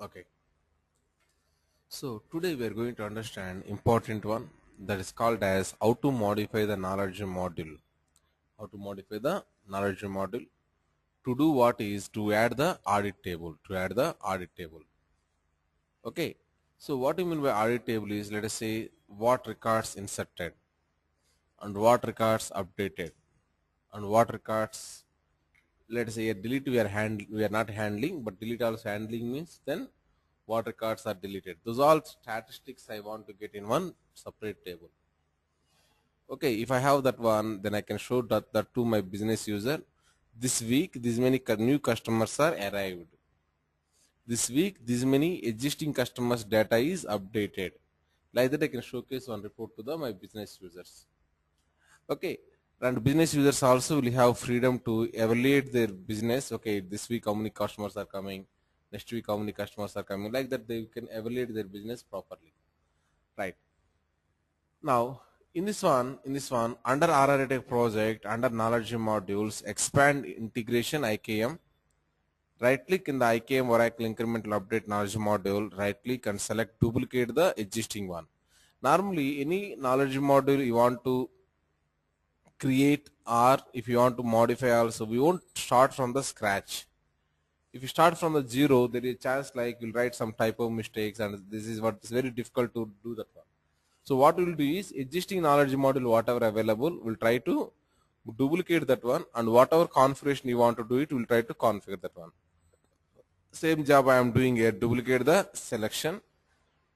Okay, so today we are going to understand important one that is called as how to modify the knowledge module. How to modify the knowledge module to do what is to add the audit table. To add the audit table. Okay, so what you mean by audit table is, let us say, what records inserted and what records updated and what records, let us say, a delete we are not handling, but delete also handling means then what records are deleted. Those all statistics I want to get in one separate table. Okay, if I have that one, then I can show that to my business user. This week this many new customers are arrived. This week this many existing customers data is updated. Like that I can showcase one report to the my business users. Okay, and business users also will have freedom to evaluate their business. Okay, this week how many customers are coming, next week how many customers are coming, like that they can evaluate their business properly, right? Now in this one under RRA project, under knowledge modules, expand integration IKM, right click in the IKM Oracle incremental update knowledge module, right click and select duplicate the existing one. Normally any knowledge module you want to create, or if you want to modify also, we won't start from the scratch. If you start from the zero, there is a chance like you'll write some typo mistakes, and this is what is very difficult to do that one. So what we'll do is existing knowledge module whatever available, we'll try to duplicate that one, and whatever configuration you want to do it, we'll try to configure that one. Same job I am doing here, duplicate the selection,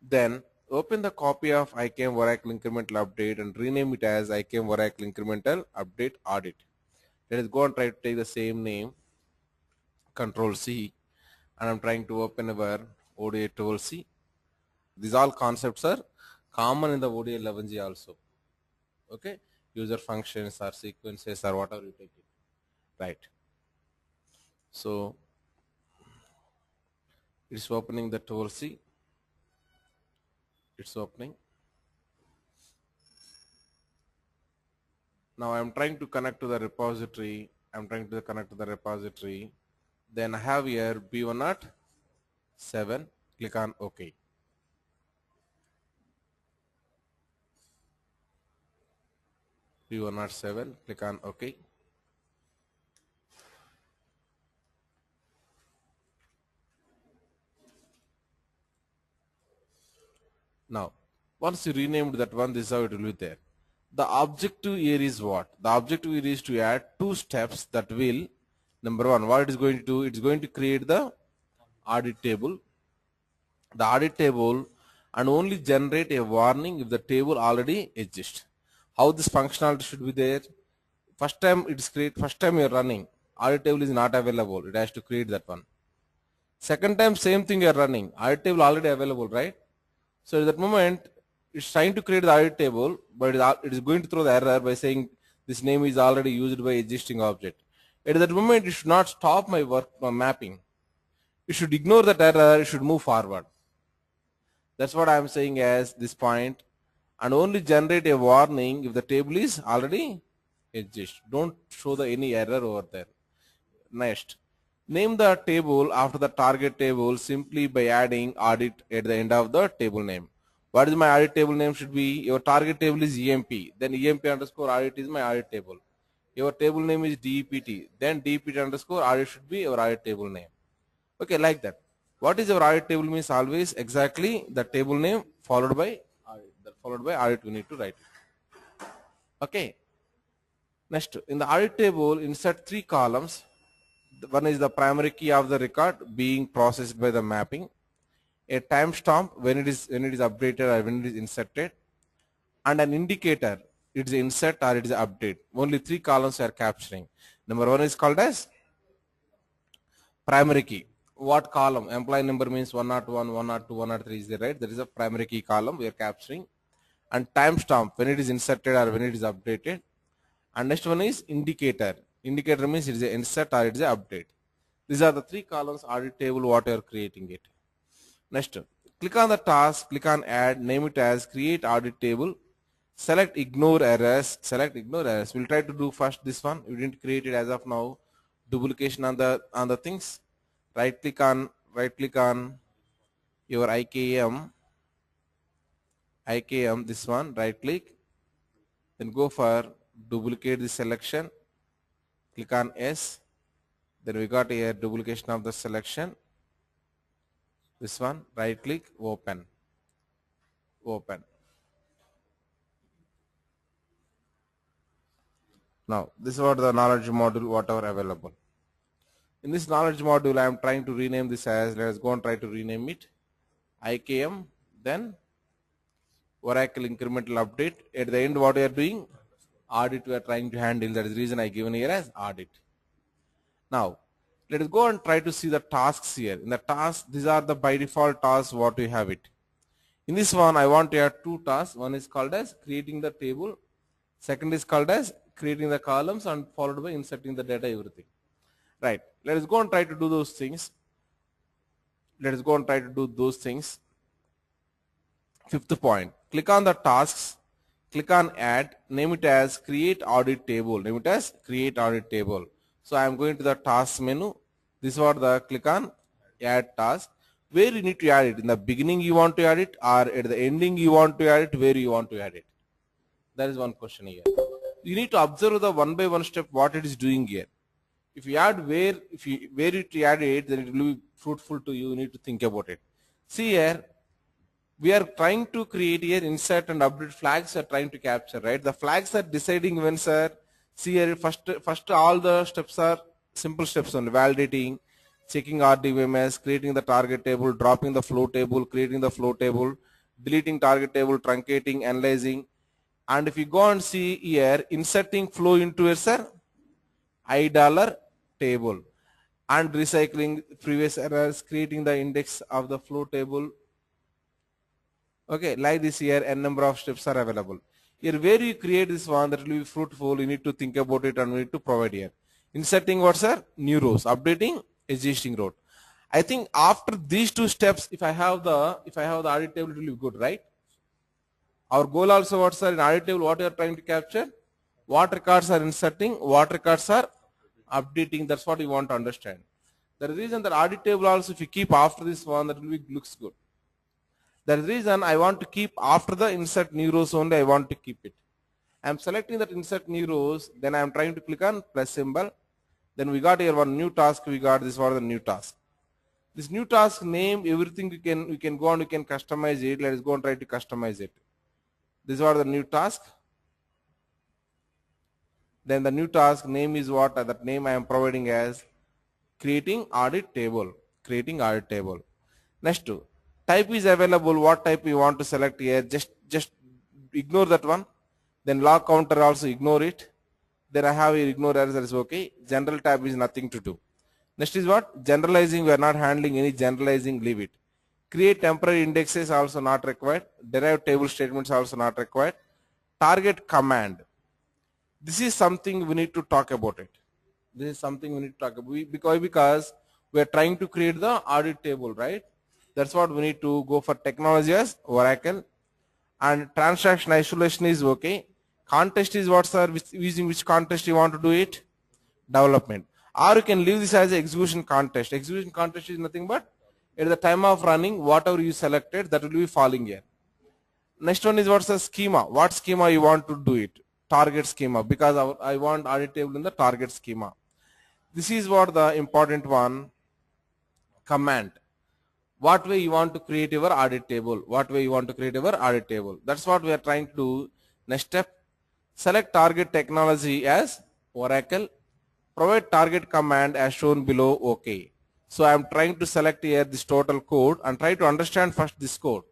then open the copy of IKM Oracle incremental update and rename it as IKM Oracle incremental update audit. Let us go and try to take the same name, Control C, and I'm trying to open our ODI 12C. These all concepts are common in the ODI 11G also. Okay, user functions or sequences or whatever you take it, right? So it's opening the 12C. It's opening. Now I'm trying to connect to the repository. Then I have here B107. Click on OK. B107. Click on OK. Now, once you renamed that one, this is how it will be there. The objective here is what? The objective here is to add two steps that will, number one, what it is going to do, it's going to create the audit table. The audit table and only generate a warning if the table already exists. How this functionality should be there? First time it's create, first time you're running, audit table is not available. It has to create that one. Second time, same thing you're running, audit table already available, right? So at that moment, it's trying to create the audit table, but it is going to throw the error by saying this name is already used by existing object. At that moment, it should not stop my work mapping. You should ignore that error. You should move forward. That's what I'm saying as this point, and only generate a warning if the table is already exist. Don't show the any error over there. Next, name the table after the target table simply by adding audit at the end of the table name. What is my audit table name should be? Your target table is EMP, then EMP underscore audit is my audit table. Your table name is DEPT, then DEPT underscore audit should be your audit table name. Okay, like that. What is your audit table means always exactly the table name followed by audit. That followed by audit we need to write it. Okay. Next, in the audit table, insert three columns. One is the primary key of the record being processed by the mapping, a timestamp when it is updated or when it is inserted, and an indicator it is insert or it is update. Only three columns are capturing. Number one is called as primary key. What column? Employee number means 101, 102, 103 is there, right? There is a primary key column we are capturing, and timestamp when it is inserted or when it is updated. And next one is indicator. Indicator means it is a insert or it is a update. These are the three columns audit table what you are creating it. Next, click on the task, click on add, name it as create audit table. Select ignore errors. Select ignore errors. We'll try to do first this one. We didn't create it as of now. Duplication on the things. Right click on your IKM, this one, right click, then go for duplicate the selection, click on S, then we got here duplication of the selection, this one, right click, open. Now this is what the knowledge module whatever available. In this knowledge module I am trying to rename this as, let us go and try to rename it IKM, then Oracle incremental update. At the end what we are doing, audit we are trying to handle, that is the reason I given here as audit. Now let us go and try to see the tasks here. In the tasks, these are the by default tasks what we have it. In this one I want to add two tasks. One is called as creating the table, second is called as creating the columns, and followed by inserting the data, everything. Right, let us go and try to do those things. Fifth point, click on the tasks, click on add, name it as create audit table, So I am going to the task menu. This is what the click on add task. Where you need to add it, in the beginning you want to add it, or at the ending you want to add it, where you want to add it? That is one question here. You need to observe the one by one step what it is doing here. If you add where you add it, then it will be fruitful to you. You need to think about it. See here, we are trying to create here insert and update flags are trying to capture, right? The flags are deciding when, sir. See here, first all the steps are simple steps only: validating, checking RDBMS, creating the target table, dropping the flow table, creating the flow table, deleting target table, truncating, analyzing. And if you go and see here, inserting flow into a, sir, $I table, and recycling previous errors, creating the index of the flow table. Okay, like this here, n number of steps are available. Here where you create this one, that will be fruitful, you need to think about it and we need to provide here. Inserting what, sir? New rows, updating existing row. I think after these two steps, if I have the audit table, it will be good, right? Our goal also what, sir? In audit table, what you are trying to capture? What records are inserting, what records are updating. That's what you want to understand. The reason that audit table also, if you keep after this one, that will be looks good. That is the reason I want to keep after the insert new rows only, I want to keep it. I am selecting that insert new rows, then I am trying to click on plus symbol. Then we got here one new task, we got this one, the new task. This new task name, everything we can go and we can customize it. Let us go and try to customize it. This is what the new task. Then the new task name is what? That name I am providing as creating audit table. Next, type is available. What type you want to select here? Just ignore that one. Then log counter also ignore it. Then I have here ignore errors, that is okay. General tab is nothing to do. Next is what? Generalizing, we are not handling any generalizing, leave it. Create temporary indexes also not required. Derive table statements also not required. Target command. This is something we need to talk about it. Because we are trying to create the audit table, right? That's what we need to go for. Technology as Oracle, and transaction isolation is okay. Context is what, sir? Using which context you want to do it? Development. Or you can leave this as execution context. Execution context is nothing but at the time of running, whatever you selected, that will be falling here. Next one is what's the schema. What schema you want to do it? Target schema, because I want audit table in the target schema. This is what the important one. Command. What way you want to create your audit table? That's what we are trying to do. Next step, select target technology as Oracle. Provide target command as shown below. Okay. So I am trying to select here this total code and try to understand first this code.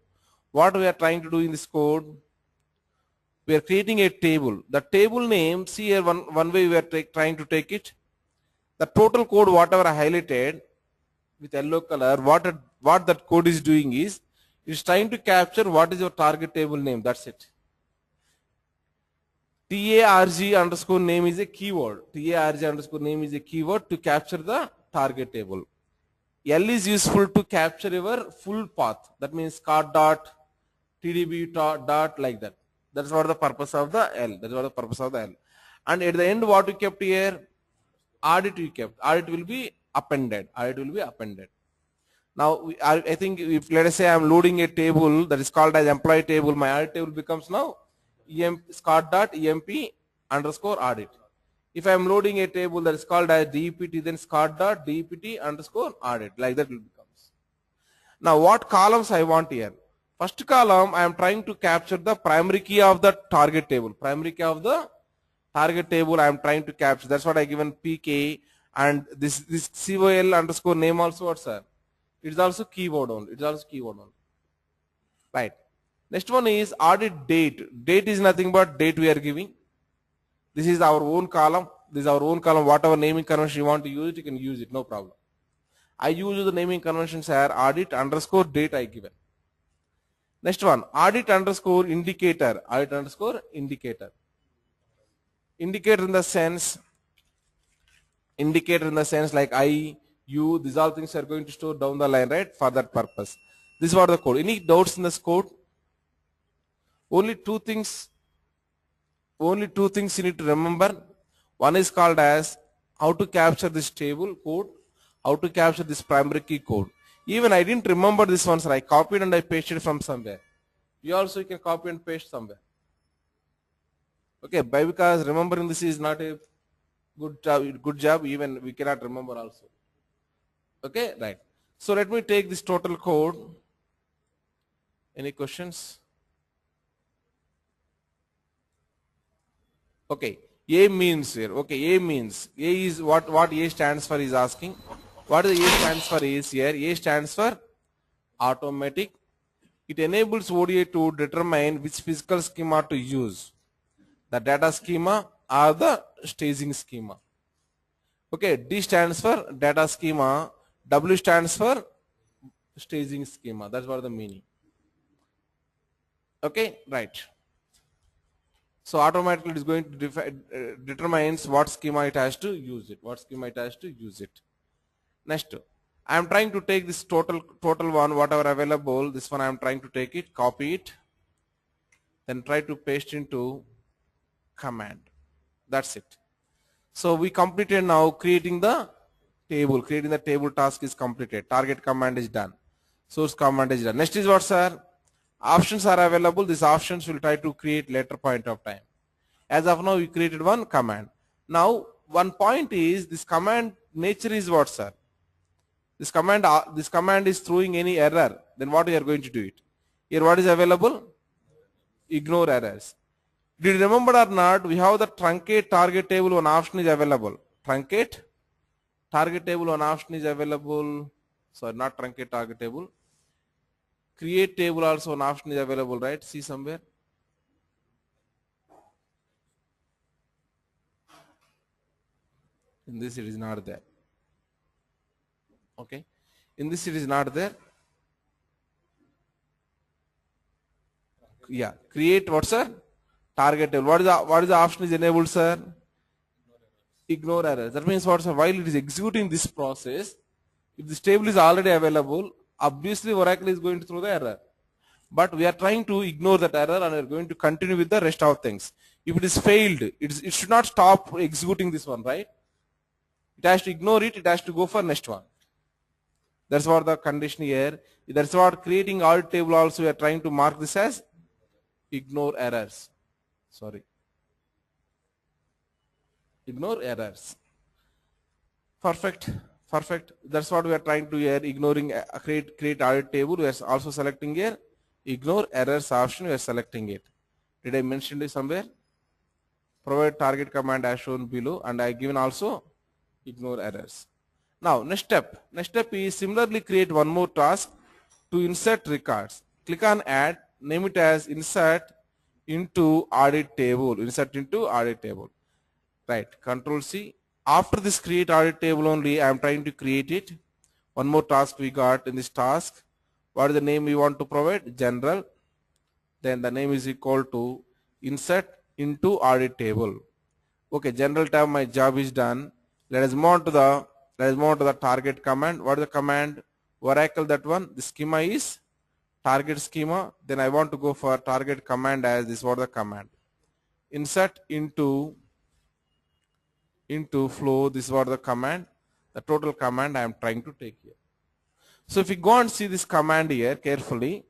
What we are trying to do in this code? We are creating a table. The table name, see here one way we are trying to take it. The total code, whatever I highlighted with yellow color, what that code is doing is, it's trying to capture what is your target table name. That's it. TARG underscore name is a keyword. TARG underscore name is a keyword to capture the target table. L is useful to capture your full path. That means card dot, TDB dot, like that. That's what the purpose of the L. And at the end, what we kept here? Audit we kept. Audit will be appended. Now I think if let us say I'm loading a table that is called as employee table, my audit table becomes now scott.emp underscore audit. If I'm loading a table that is called as dept, then scott.dept underscore audit, like that will becomes. Now what columns I want here? First column I am trying to capture the primary key of the target table. Primary key of the target table I am trying to capture. That's what I given pk, and this col underscore name also what, sir? It's also keyword only. It's also keyword only. Right. Next one is audit date. Date is nothing but date we are giving. This is our own column. This is our own column. Whatever naming convention you want to use it, you can use it. No problem. I use the naming conventions here. Audit underscore date I given. Next one, audit underscore indicator. Audit underscore indicator. Indicator in the sense like I, you, these all things are going to store down the line, right? For that purpose. This is what the code. Any doubts in this code? Only two things you need to remember. One is called as how to capture this table code, how to capture this primary key code. Even I didn't remember this one, sir. I copied and I pasted from somewhere. You also can copy and paste somewhere. Okay, because remembering this is not a good job, even we cannot remember also. Okay, right. So let me take this total code. Any questions? Okay, A means here. Okay, A means, A is what A stands for is asking. What the A stands for is here, A stands for automatic. It enables ODI to determine which physical schema to use, the data schema or the staging schema. Okay, D stands for data schema, W stands for staging schema. That's what the meaning. Okay, right. So automatically it is going to determines what schema it has to use it. What schema it has to use it. Next, I am trying to take this total one, whatever available. This one I am trying to take it, copy it, then try to paste into command. That's it. So we completed now creating the table. Creating the table task is completed. Target command is done. Source command is done. Next is what, sir? Options are available. These options will try to create later point of time. As of now, we created one command. Now, one point is this command nature is what, sir? This command is throwing any error. Then what we are going to do it? Here, what is available? Ignore errors. Did you remember or not? We have the truncate target table. One option is available. Truncate target table. One option is available. Sorry, not truncate target table. Create table also an option is available, right? See somewhere. In this it is not there. Okay. In this it is not there. Yeah. Create what, sir? Target table. What is the option is enabled, sir? Ignore errors. That means what, sir? While it is executing this process, if this table is already available, obviously Oracle is going to throw the error. But we are trying to ignore that error and we are going to continue with the rest of things. If it is failed, it should not stop executing this one, right? It has to ignore it. It has to go for next one. That's what the condition here. That's what creating audit table also we are trying to mark this as ignore errors. Sorry. Ignore errors. Perfect. Perfect. That's what we are trying to here. Ignoring create audit table. We are also selecting here ignore errors option. We are selecting it. Did I mention it somewhere? Provide target command as shown below, and I given also ignore errors. Now next step is similarly create one more task to insert records. Click on add, name it as insert into audit table. Insert into audit table. Right. Control C. After this create audit table only, I am trying to create it. One more task we got in this task. What is the name we want to provide? General. Then the name is equal to insert into audit table. Okay, general tab, my job is done. Let us move on to the target command. What is the command? Oracle, that one. The schema is target schema. Then I want to go for target command as this. What is the command? Insert into flow. This is what the command. The total command I am trying to take here. So if you go and see this command here carefully,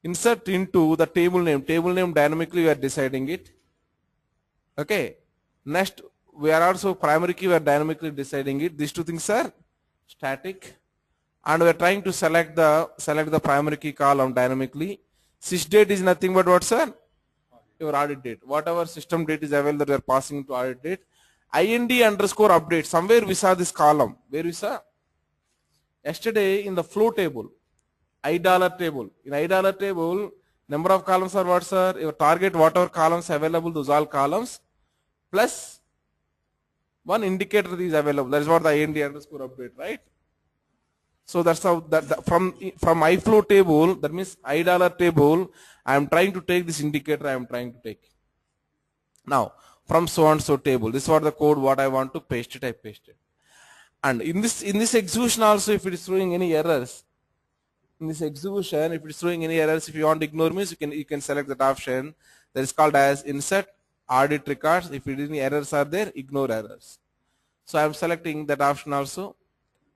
insert into the table name dynamically we are deciding it. Okay. Next, we are also primary key, we are dynamically deciding it. These two things are static, and we are trying to select the primary key column dynamically. Sys date is nothing but what, sir? Your audit date. Whatever system date is available, we are passing to audit date. IND underscore update. Somewhere we saw this column. Where we saw? Yesterday in the flow table, $I table. In $I table, number of columns are what, sir? Your target, whatever columns available, those all columns, plus one indicator is available. That is what the IND underscore update, right? So that's how that from iFlow table, that means $I table, I am trying to take this indicator, I am trying to take. Now, from so and so table, this is what the code, what I want to paste it, I paste it. And in this execution also, if it is throwing any errors, in this execution, if it is throwing any errors, if you want to ignore me, you can select that option that is called as insert audit records. If any errors are there, ignore errors. So I am selecting that option also.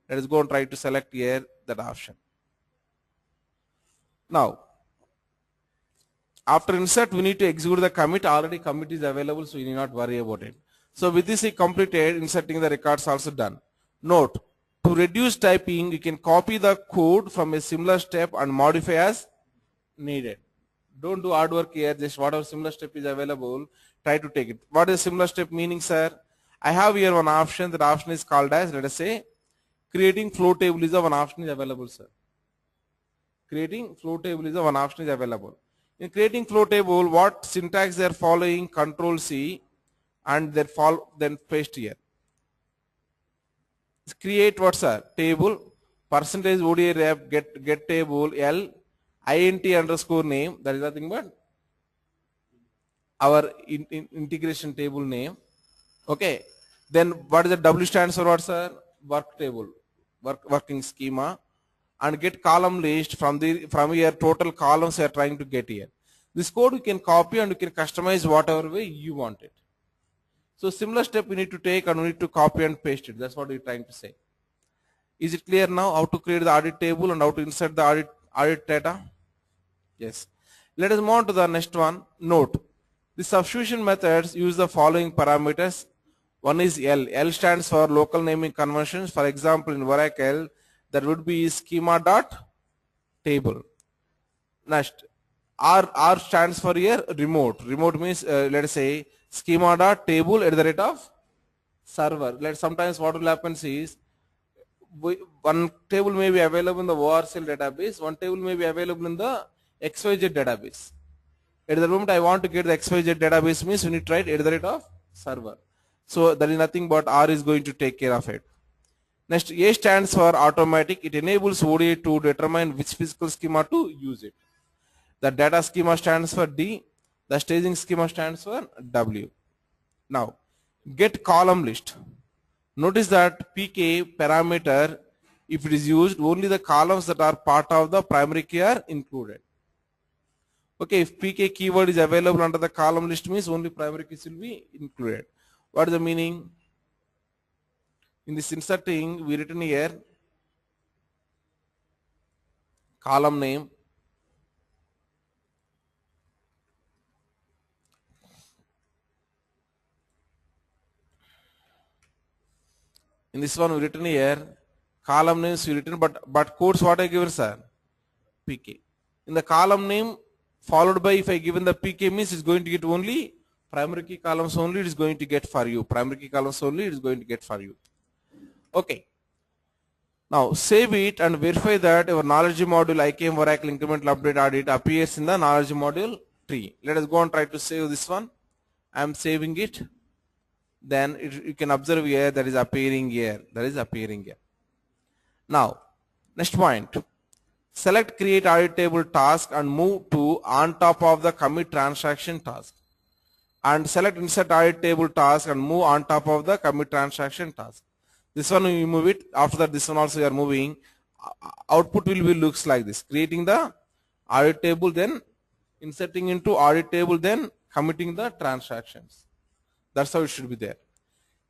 Let us go and try to select here that option. Now, after insert, we need to execute the commit. Already commit is available, so you need not worry about it. So with this, I completed inserting the records also done. Note, to reduce typing, you can copy the code from a similar step and modify as needed. Don't do hard work here, just whatever similar step is available, try to take it. What is similar step meaning, sir? I have here one option. That option is called as, let us say, creating flow table is one option is available, sir. Creating flow table is one option is available. In creating flow table, what syntax they are following? Control C, and then paste here. Create what, sir? Table, percentage ODI rep, get table, L, INT underscore name, that is nothing but our integration table name. Okay. Then what is the W stands for what, sir? Work table, working schema, and get column list from here total columns you are trying to get here. This code you can copy and you can customize whatever way you want it. So similar step we need to take and we need to copy and paste it. That's what we're trying to say. Is it clear now how to create the audit table and how to insert the audit data? Yes. Let us move on to the next one. Note, the substitution methods use the following parameters. One is L. L stands for local naming conventions. For example, in Oracle, that would be schema.table. Next, R stands for here remote. Remote means let us say schema.table at the rate of server. Sometimes what will happen is one table may be available in the ORCL database, one table may be available in the XYZ database. At the moment I want to get the XYZ database means we need to write at the rate of server. So there is nothing but R is going to take care of it. Next, A stands for automatic. It enables ODI to determine which physical schema to use it. The data schema stands for D. The staging schema stands for W. Now, get column list. Notice that PK parameter, if it is used, only the columns that are part of the primary key are included. Okay, if PK keyword is available under the column list means only primary keys will be included. What is the meaning? In this inserting, we written here column name, in this one we written here column names we written, but codes what I given, sir? PK. In the column name followed by, if I given the PK means it's going to get only primary key columns only, it is going to get for you. Primary key columns only it is going to get for you. Okay. Now save it and verify that your knowledge module IKM Oracle incremental update audit appears in the knowledge module tree. Let us go and try to save this one. I am saving it. Then you can observe here that is appearing here. That is appearing here. Now, next point. Select create audit table task and move to on top of the commit transaction task. And select insert audit table task and move on top of the commit transaction task. This one we move it. After that, this one also you are moving. Output will be looks like this. Creating the audit table, then inserting into audit table, then committing the transactions. That's how it should be there.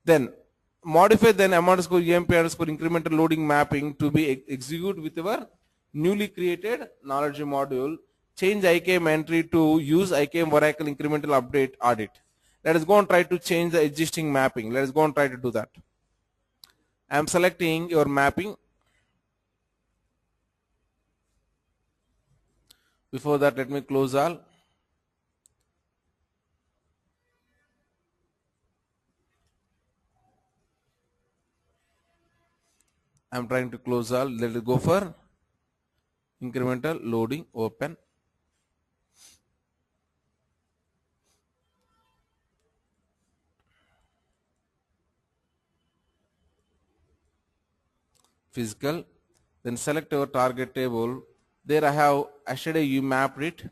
Then modify then m underscore emp underscore incremental loading mapping to be execute with our newly created knowledge module. Change IKM entry to use IKM Oracle incremental update audit. Let us go and try to change the existing mapping. Let us go and try to do that. I am selecting your mapping. Before that, let me close all. I am trying to close all. Let us go for incremental loading open. Physical. Then select our target table. There I have yesterday you mapped it.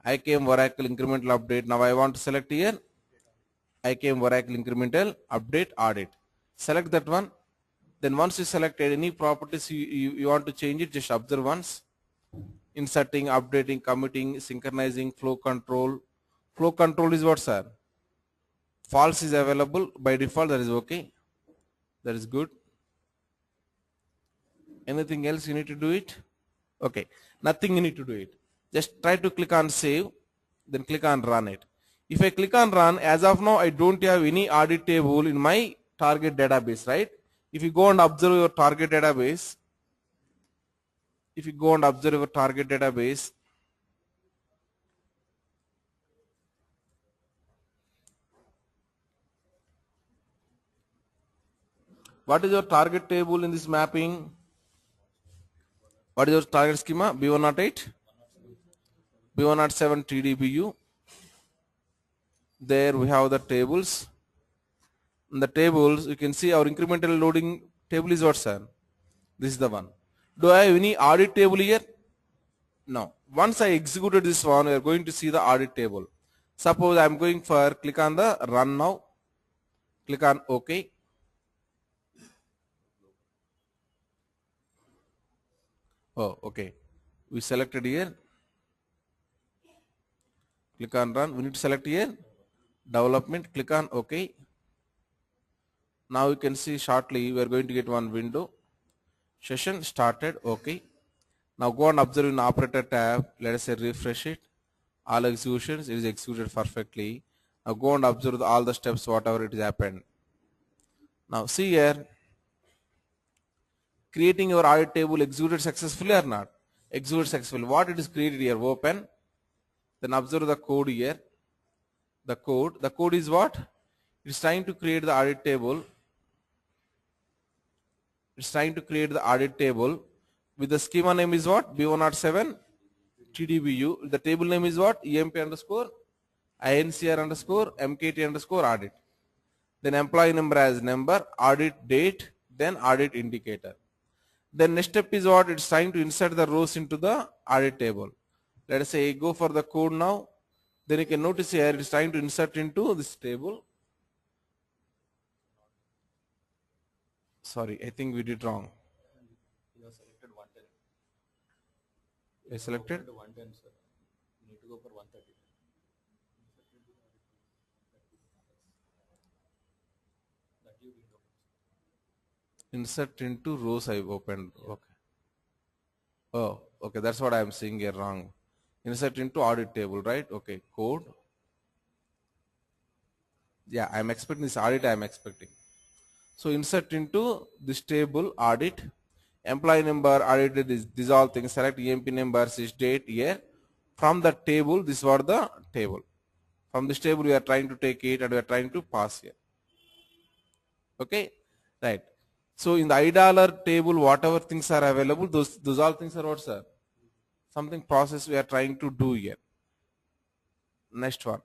IKM Oracle incremental update. Now I want to select here IKM Oracle incremental update audit. Select that one. Then once you selected any properties you want to change it, just observe once. Inserting, updating, committing, synchronizing, flow control. Flow control is what, sir? False is available by default. That is okay. That is good. Anything else you need to do it? Okay. Nothing you need to do it. Just try to click on save. Then click on run it. If I click on run, as of now I don't have any audit table in my target database, right? If you go and observe your target database, what is your target table in this mapping? What is your target schema? B108, B107 TDBU. There we have the tables. In the tables, you can see our incremental loading table is what, sir? This is the one. Do I have any audit table here? No. Once I executed this one, we are going to see the audit table. Suppose I am going for click on the run now. Click on OK. Oh, okay. We selected here. Click on run. We need to select here development. Click on OK. Now you can see shortly we are going to get one window. Session started. OK. Now go and observe in operator tab. Let us say refresh it. All executions, it is executed perfectly. Now go and observe all the steps whatever it has happened. Now see here, creating your audit table executed successfully or not? Executed successfully. What it is created here? Open. Then observe the code here. The code is what? It is trying to create the audit table. It's trying to create the audit table with the schema name is what? B107 TDBU. The table name is what? EMP underscore INCR underscore MKT underscore audit. Then employee number as number, audit date, then audit indicator. Then next step is what? It's trying to insert the rows into the audit table. Let us say go for the code now. Then you can notice here it's trying to insert into this table. Sorry, I think we did wrong. You have selected 110. I selected 110, sir. You need to go for 130. That you did open. insert into rows I opened. Okay. Oh, okay. That's what I am seeing here wrong. Insert into audit table, right? Okay. Code. Yeah, I am expecting this audit. I am expecting. So insert into this table audit. Employee number audited is these all things. Select EMP number, sys date, year. From the table, this was the table. From this table, we are trying to take it and we are trying to pass here. Okay, right. So in the $I table, whatever things are available, those all things are what, sir? Something process we are trying to do here. Next one.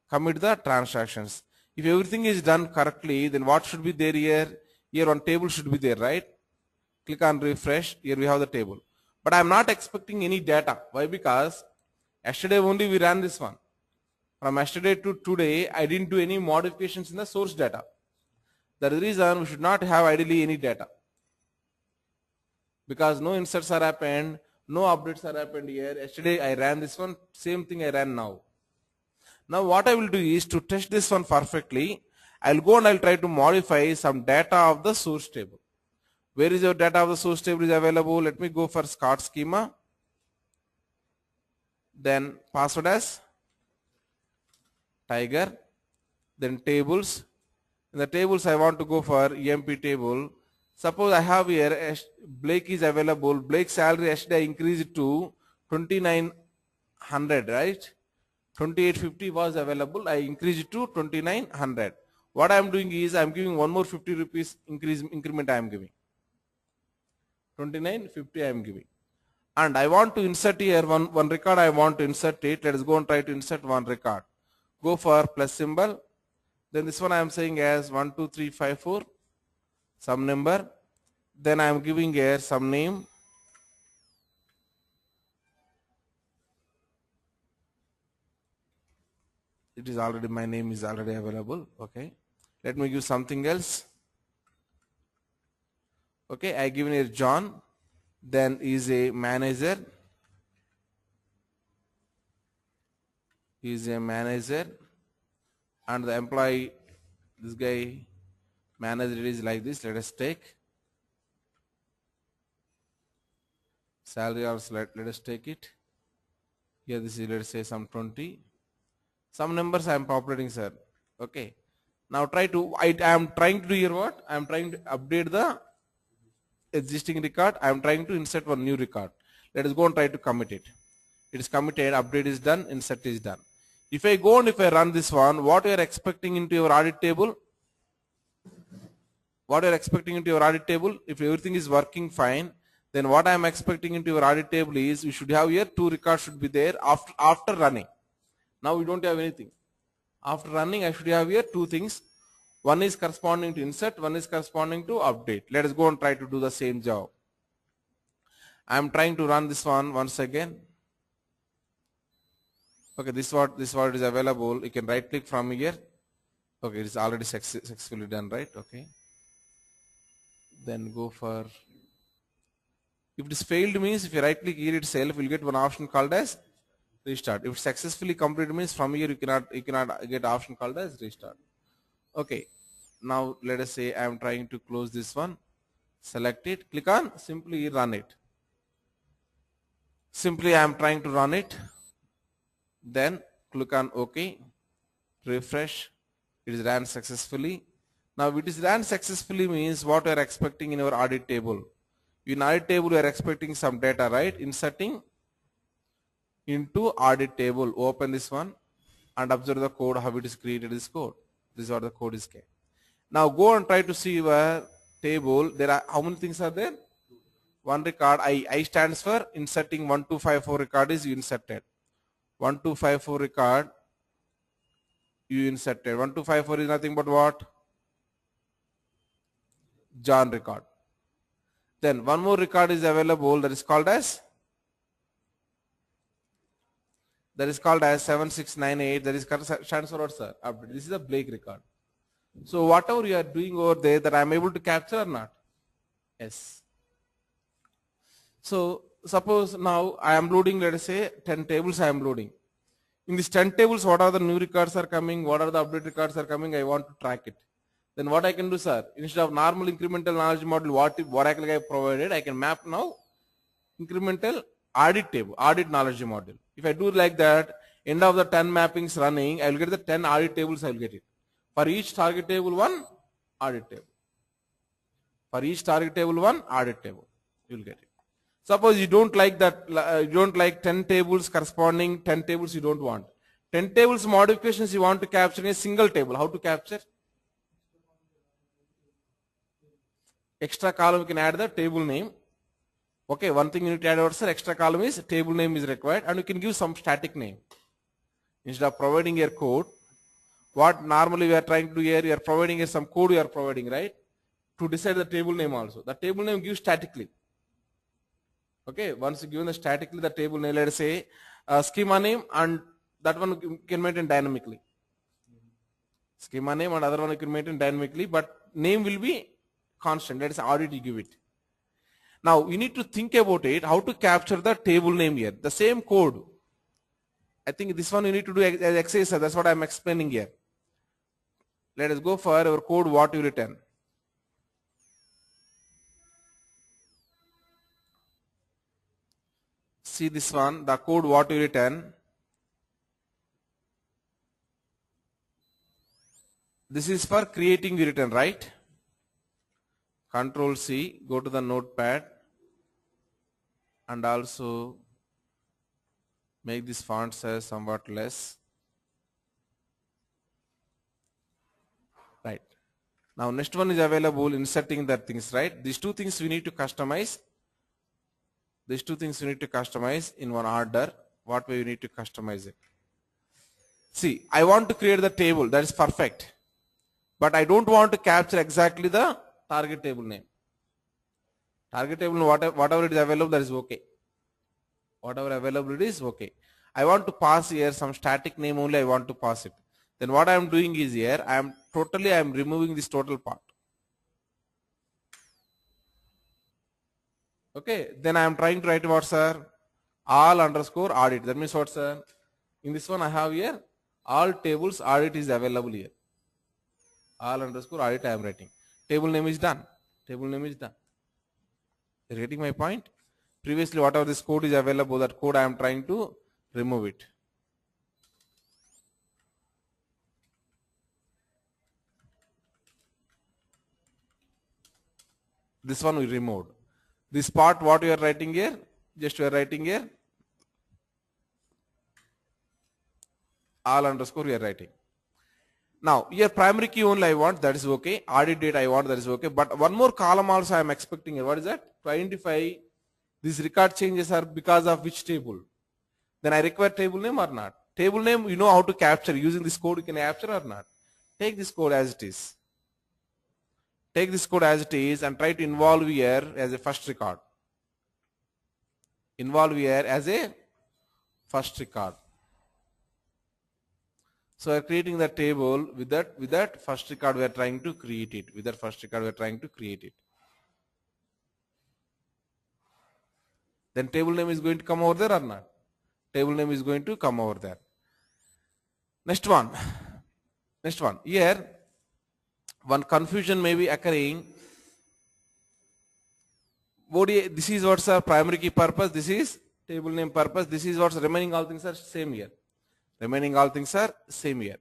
Commit the transactions. If everything is done correctly, then what should be there here? Here one table should be there, right? Click on refresh. Here we have the table. But I am not expecting any data. Why? Because yesterday only we ran this one. From yesterday to today, I didn't do any modifications in the source data. That is the reason we should not have ideally any data. Because no inserts are happened, no updates are happened here. Yesterday I ran this one, same thing I ran now. Now what I will do is to test this one perfectly, I'll go and I'll try to modify some data of the source table. Where is your data of the source table is available? Let me go for Scott schema. Then password as tiger. Then tables. In the tables I want to go for EMP table. Suppose I have here Blake is available. Blake's salary yesterday I increased to 2900, right? 2850 was available. I increased to 2900. What I am doing is I am giving one more 50 rupees increment I am giving. 2950 I am giving. And I want to insert here one record. I want to insert it. Let us go and try to insert one record. Go for plus symbol. Then this one I am saying as 12354 some number. Then I am giving here some name. It is already, my name is already available. Okay. Let me give something else. Okay, I given here John. Then is a manager. He is a manager. And the employee, this guy, manager is like this. Let us take. Salary also let us take it. Here this is, let us say some 20. Some numbers I am populating, sir. Okay. Now try to, I am trying to do here what? I am trying to update the existing record. I am trying to insert one new record. Let us go and try to commit it. It is committed, update is done, insert is done. If I go and if I run this one, what you are expecting into your audit table? What you are expecting into your audit table? If everything is working fine, then what I am expecting into your audit table is you should have here 2 records should be there after running. Now we don't have anything. After running, I should have here 2 things. One is corresponding to insert, one is corresponding to update. Let us go and try to do the same job. I am trying to run this one once again. Okay, this what is available. You can right click from here. Okay, it is already successfully done, right? Okay. Then go for, if it is failed means if you right click here itself, you will get one option called as restart. If successfully completed means from here you cannot get option called as restart. Okay. Now let us say I am trying to close this one. Select it. Click on simply run it. Simply I am trying to run it. Then click on OK. Refresh. It is ran successfully. Now it is ran successfully means what you are expecting in your audit table. In audit table you are expecting some data, right? Inserting into audit table. Open this one and observe the code, how it is created this code. This is what the code is. Now go and try to see your table. There are how many things are there? One record. I stands for inserting 1254 record is you inserted. 1254 record you inserted. 1254 is nothing but what? John record. Then one more record is available that is called as 7698. That is stands for what, sir? Update. This is a Blake record. So whatever you are doing over there, that I am able to capture or not? Yes. So suppose now I am loading, let us say 10 tables I am loading. In these 10 tables, what are the new records are coming? What are the update records are coming? I want to track it. Then what I can do, sir? Instead of normal incremental knowledge model, what Oracle I provided, I can map now incremental audit table, audit knowledge model. If I do like that, end of the 10 mappings running, I will get the 10 audit tables, I will get it. For each target table, one audit table. For each target table, one audit table. You will get it. Suppose you don't like that, you don't like 10 tables corresponding 10 tables you don't want. 10 tables modifications you want to capture in a single table. How to capture? Extra column you can add the table name. Okay, one thing you need to add also extra column is table name is required, and you can give some static name. Instead of providing your code, what normally we are trying to do here, you are providing here some code you are providing, right? To decide the table name also. The table name gives statically. Okay, once you given the statically the table name, let us say schema name, and that one you can maintain dynamically. Schema name and other one you can maintain dynamically, but name will be constant. That is audit you give it. Now you need to think about it, how to capture the table name here. The same code. I think this one you need to do as exercise. That's what I am explaining here. Let us go for our code what you written. See this one, the code what you written. This is for creating you written, right? Control C, go to the notepad and also make this font size somewhat less. Right. Now next one is available inserting the things, right? These two things we need to customize. These two things we need to customize in one order. What way we need to customize it? See, I want to create the table. That is perfect. But I don't want to capture exactly the target table name. Target table, whatever it is available, that is okay. Whatever available it is okay. I want to pass here some static name only. I want to pass it. Then what I am doing is here, I am removing this total part. Okay. Then I am trying to write what, sir? All underscore audit. That means what, sir? In this one I have here all tables audit is available here. All underscore audit I am writing. Table name is done. Table name is done. You're getting my point? Previously, whatever this code is available, that code I am trying to remove it. This one we removed. This part, what we are writing here, just we are writing here, all underscore we are writing. Now, here primary key only I want, that is okay. Audit date I want, that is okay. But one more column also I am expecting here. What is that? To identify these record changes are because of which table. Then I require table name or not. Table name, you know how to capture. Using this code, you can capture or not. Take this code as it is. Take this code as it is and try to involve here as a first record. Involve here as a first record. So we are creating the table with that first record we are trying to create it. With that first record we are trying to create it. Then table name is going to come over there or not? Table name is going to come over there. Next one. Next one. Here one confusion may be occurring. ODI, this is what's our primary key purpose. This is table name purpose. This is what's remaining all things are same here. Remaining all things are same here.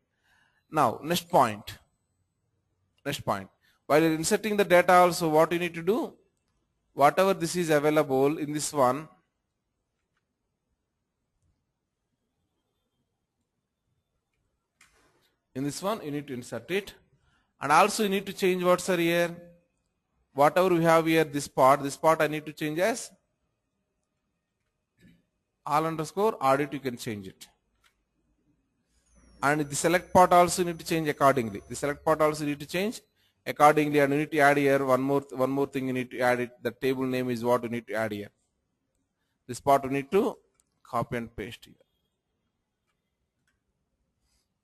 Now, next point. Next point. While you're inserting the data also, what you need to do? Whatever this is available in this one, you need to insert it. And also you need to change what's here. Whatever we have here, this part I need to change as all underscore audit, you can change it. And the select part also need to change accordingly. The select part also need to change accordingly, and you need to add here one more thing you need to add it. The table name is what you need to add here. This part we need to copy and paste here.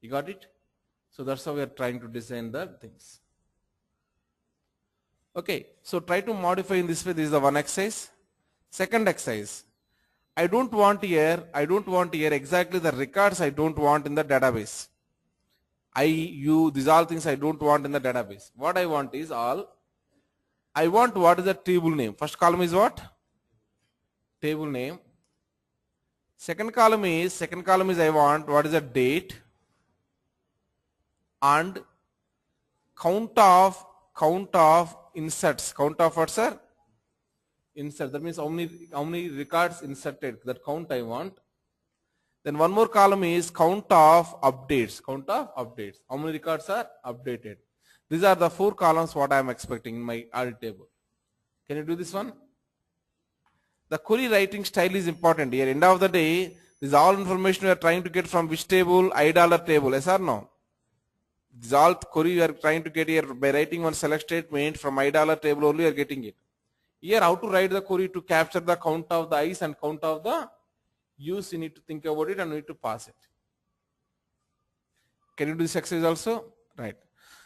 You got it? So that's how we are trying to design the things. Okay, so try to modify in this way. This is the one exercise. Second exercise. I don't want here exactly the records I don't want in the database. These all things I don't want in the database. What I want is I want what is the table name. First column is what? Table name. Second column is I want what is the date and count of inserts. Count of what, sir? Insert. That means how many records inserted. That count I want. Then one more column is count of updates. Count of updates. How many records are updated. These are the 4 columns what I am expecting in my audit table. Can you do this one? The query writing style is important here. End of the day, this is all information we are trying to get from which table? $I table. Yes or no? This is all query we are trying to get here by writing one select statement from $I table only we are getting it. Here how to write the query to capture the count of the I's and count of the U's, you need to think about it and you need to pass it. Can you do this exercise also? Right.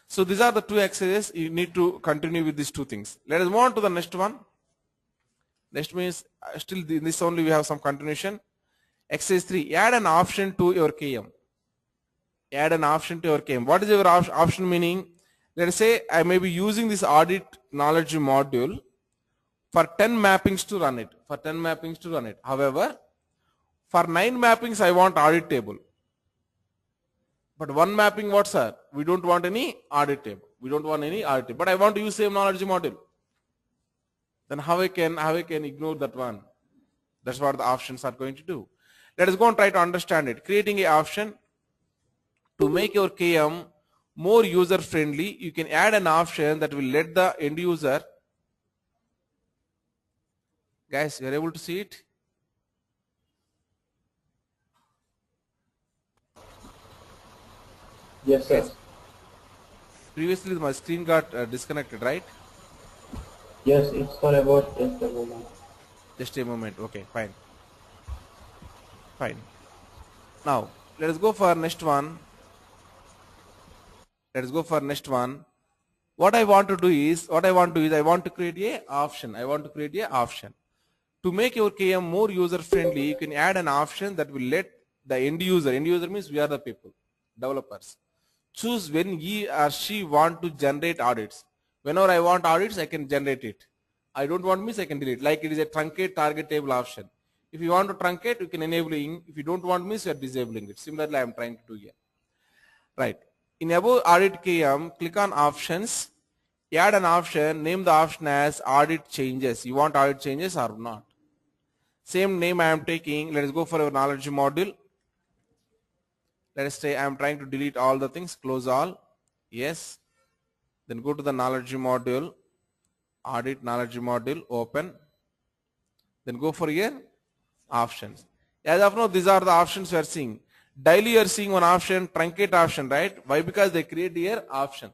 So these are the 2 exercises. You need to continue with these 2 things. Let us move on to the next one. Next means still in this only we have some continuation. Exercise 3. Add an option to your KM. add an option to your KM. What is your option meaning? Let us say I may be using this audit knowledge module for 10 mappings to run it. For 10 mappings to run it. However, for 9 mappings I want audit table. But one mapping what, sir? We don't want any audit table. We don't want any audit table. But I want to use same knowledge module. Then how I can ignore that one? That's what the options are going to do. Let us go and try to understand it. Creating an option to make your KM more user friendly, you can add an option that will let the end user. Guys, you are able to see it? Yes, sir. Guys, previously my screen got disconnected, right? Yes, it's for about just a moment. Just a moment. Okay, fine. Fine. Now, let us go for next one. Let us go for next one. What I want to do is I want to create a option. I want to create a option. To make your KM more user friendly, you can add an option that will let the end user means we are the people, developers, choose when he or she want to generate audits. Whenever I want audits, I can generate it. I don't want means I can delete. Like it is a truncate target table option. If you want to truncate, you can enabling. If you don't want means you are disabling it. Similarly, I am trying to do here. Right. In above audit KM, click on options, add an option, name the option as audit changes. You want audit changes or not? Same name I am taking. Let us go for our knowledge module. Let us say I am trying to delete all the things, close all. Yes. Then go to the knowledge module, audit knowledge module, open. Then go for here, options. As of now, these are the options we are seeing. Daily you are seeing one option, truncate option, right? Why? Because they create here option.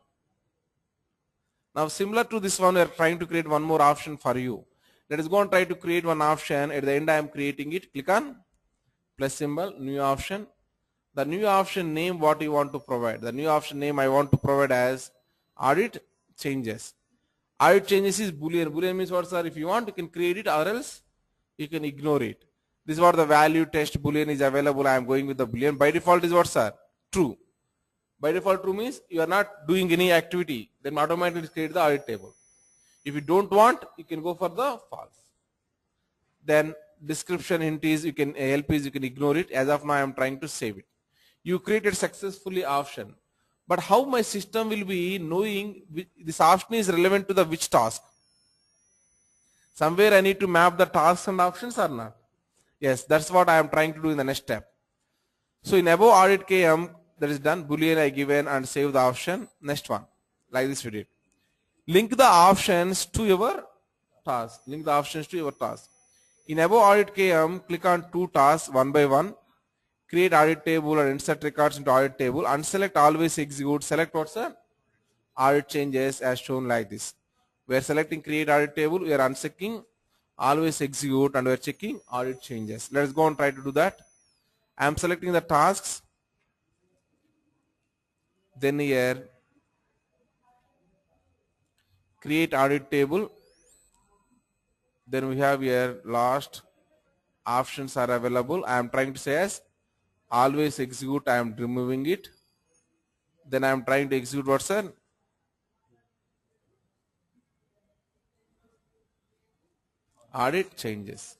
Now similar to this one, we are trying to create one more option for you. Let us go and try to create one option. At the end I am creating it. Click on plus symbol, new option. The new option name what you want to provide. The new option name I want to provide as audit changes. Audit changes is boolean. Boolean means what, sir? If you want you can create it or else you can ignore it. This is what the value test boolean is available. I am going with the boolean. By default is what, sir? True. By default true means you are not doing any activity. Then automatically create the audit table. If you don't want, you can go for the false. Then description hint is you can help is you can ignore it. As of now I am trying to save it. You created successfully option. But how my system will be knowing this option is relevant to the which task? Somewhere I need to map the tasks and options or not? Yes, that's what I am trying to do in the next step. So in above audit KM, that is done. Boolean I given and save the option. Next one, like this we did. Link the options to your task. Link the options to your task. In above audit KM, click on two tasks one by one. Create audit table and insert records into audit table. Unselect always execute. Select what's the audit changes as shown like this. We are selecting create audit table. We are unchecking always execute and we are checking audit changes. Let's go and try to do that. I am selecting the tasks. Then here create audit table. Then we have here last options are available. I am trying to say as always execute. I am removing it. Then I am trying to execute what's that? Audit changes.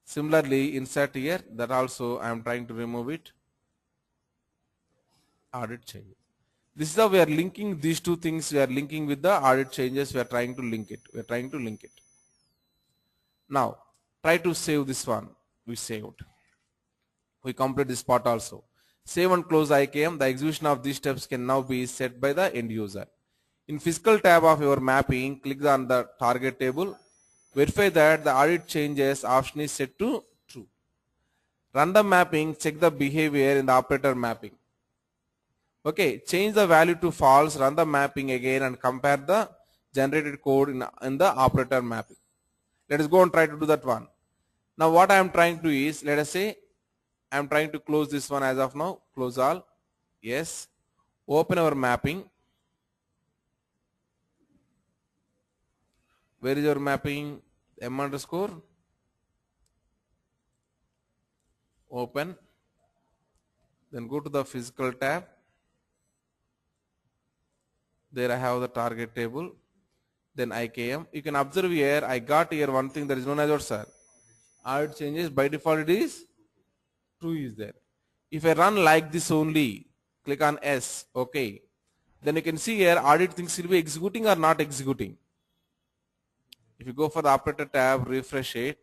Similarly, insert here, that also I am trying to remove it. Audit changes. This is how we are linking these two things. We are linking with the audit changes. We are trying to link it. We are trying to link it. Now, try to save this one. We saved. We complete this part also. Save and close IKM. The execution of these steps can now be set by the end user. In physical tab of your mapping, click on the target table. Verify that the audit changes option is set to true. Run the mapping, check the behavior in the operator mapping. Okay, change the value to false, run the mapping again and compare the generated code in the operator mapping. Let us go and try to do that one. Now what I am trying to do is, let us say I am trying to close this one as of now. Close all. Yes. Open our mapping. Where is your mapping? M underscore. Open. Then go to the physical tab. There I have the target table. Then IKM. You can observe here, I got here one thing that is known as what, sir? Audit changes. By default it is true is there. If I run like this only, click on S, okay. Then you can see here audit things will be executing or not executing. If you go for the operator tab, refresh it,